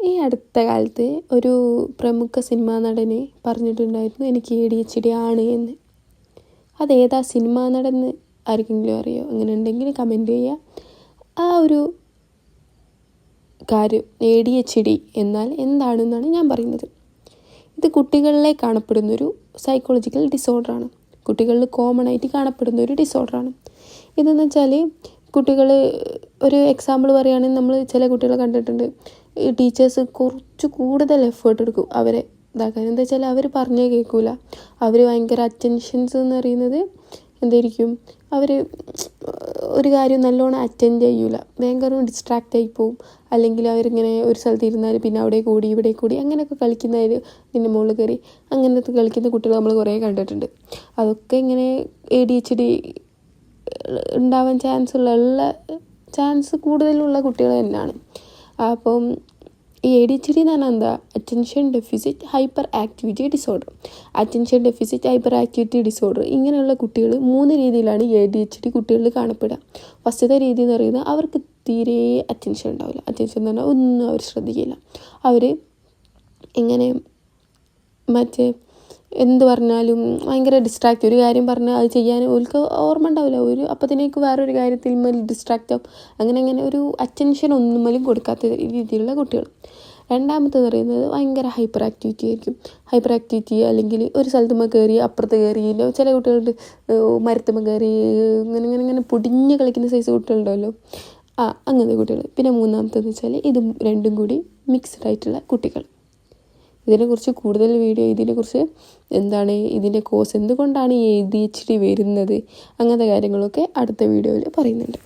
ഈ അടുത്ത കാലത്ത് ഒരു പ്രമുഖ സിനിമാ നടന് പറഞ്ഞിട്ടുണ്ടായിരുന്നു എനിക്ക് ADHD ആണ് എന്ന്. അതേതാ സിനിമാ നടന്ന് ആർക്കെങ്കിലും അറിയോ? അങ്ങനെ ഉണ്ടെങ്കിൽ കമൻറ്റ് ചെയ്യുക. ആ ഒരു കാര്യം ADHD എന്നാൽ എന്താണെന്നാണ് ഞാൻ പറയുന്നത്. ഇത് കുട്ടികളിലെ കാണപ്പെടുന്നൊരു സൈക്കോളജിക്കൽ ഡിസോർഡറാണ്. കുട്ടികളിൽ കോമൺ ആയിട്ട് കാണപ്പെടുന്നൊരു ഡിസോർഡറാണ്. ഇതെന്ന് വെച്ചാൽ കുട്ടികൾ, ഒരു എക്സാമ്പിൾ പറയുകയാണെങ്കിൽ നമ്മൾ ചില കുട്ടികളെ കണ്ടിട്ടുണ്ട്, ഈ ടീച്ചേഴ്സ് കുറച്ച് കൂടുതൽ എഫേർട്ട് എടുക്കും അവരെ ഇതാക്കാൻ. എന്താ വെച്ചാൽ അവർ പറഞ്ഞേ കേൾക്കില്ല. അവർ ഭയങ്കര അറ്റൻഷൻസ് എന്ന് പറയുന്നത് എന്തായിരിക്കും, അവർ ഒരു കാര്യം നല്ലോണം അറ്റൻഡ് ചെയ്യൂല, ഭയങ്കര ഡിസ്ട്രാക്റ്റ് ആയി പോവും. അല്ലെങ്കിൽ അവരിങ്ങനെ ഒരു സ്ഥലത്ത് ഇരുന്നാൽ പിന്നെ അവിടെ കൂടി ഇവിടെ കൂടി അങ്ങനെയൊക്കെ കളിക്കുന്നതിൽ നിൻ്റെ മുകളിൽ കയറി അങ്ങനത്തെ കളിക്കുന്ന കുട്ടികൾ നമ്മൾ കുറേ കണ്ടിട്ടുണ്ട്. അതൊക്കെ ഇങ്ങനെ ADHD ഉണ്ടാവാൻ ചാൻസ് കൂടുതലുള്ള കുട്ടികൾ തന്നെയാണ്. അപ്പം ഈ ADHD എന്ന് പറഞ്ഞാൽ എന്താ? Attention deficit hyper activity disorder. Attention deficit hyper activity disorder ഇങ്ങനെയുള്ള കുട്ടികൾ 3 രീതിയിലാണ് ഈ ADHD കുട്ടികളിൽ കാണപ്പെടുക. ഫസ്റ്റത്തെ രീതി എന്ന് പറയുന്നത് അവർക്ക് തീരെ അറ്റൻഷൻ ഉണ്ടാവില്ല. അറ്റൻഷൻ എന്ന് പറഞ്ഞാൽ ഒന്നും അവർ ശ്രദ്ധിക്കില്ല. അവർ ഇങ്ങനെ മറ്റേ എന്ത് പറഞ്ഞാലും ഭയങ്കര ഡിസ്ട്രാക്റ്റ്. ഒരു കാര്യം പറഞ്ഞാൽ അത് ചെയ്യാൻ ഓൾക്ക് ഓർമ്മ ഉണ്ടാവില്ല. അപ്പത്തിനേക്ക് വേറൊരു കാര്യത്തിൽ മേലും ഡിസ്ട്രാക്റ്റ് ആവും. അങ്ങനെ ഒരു അറ്റൻഷൻ ഒന്നുമേലും കൊടുക്കാത്ത രീതിയിലുള്ള കുട്ടികൾ. രണ്ടാമത്തേന്ന് പറയുന്നത് ഭയങ്കര ഹൈപ്പർ ആക്ടിവിറ്റി ആയിരിക്കും. ഹൈപ്പർ ആക്ടിവിറ്റി അല്ലെങ്കിൽ ഒരു സ്ഥലത്തുമ്പോൾ കയറി അപ്പുറത്ത് കയറി, ചില കുട്ടികളുണ്ട് മരത്തുമ്പോൾ കയറി ഇങ്ങനെ പൊടിഞ്ഞ് കളിക്കുന്ന സൈസ് കുട്ടികളുണ്ടല്ലോ, അങ്ങനത്തെ കുട്ടികൾ. പിന്നെ മൂന്നാമത്തേന്ന് വെച്ചാൽ ഇത് രണ്ടും കൂടി മിക്സ്ഡ് ആയിട്ടുള്ള കുട്ടികൾ. ഇതിനെക്കുറിച്ച് കൂടുതൽ വീഡിയോ, ഇതിനെക്കുറിച്ച് എന്താണ് ഇതിൻ്റെ കോസ്, എന്തുകൊണ്ടാണ് ഈ ADHD വരുന്നത്, അങ്ങനത്തെ കാര്യങ്ങളൊക്കെ അടുത്ത വീഡിയോയിൽ പറയുന്നുണ്ട്.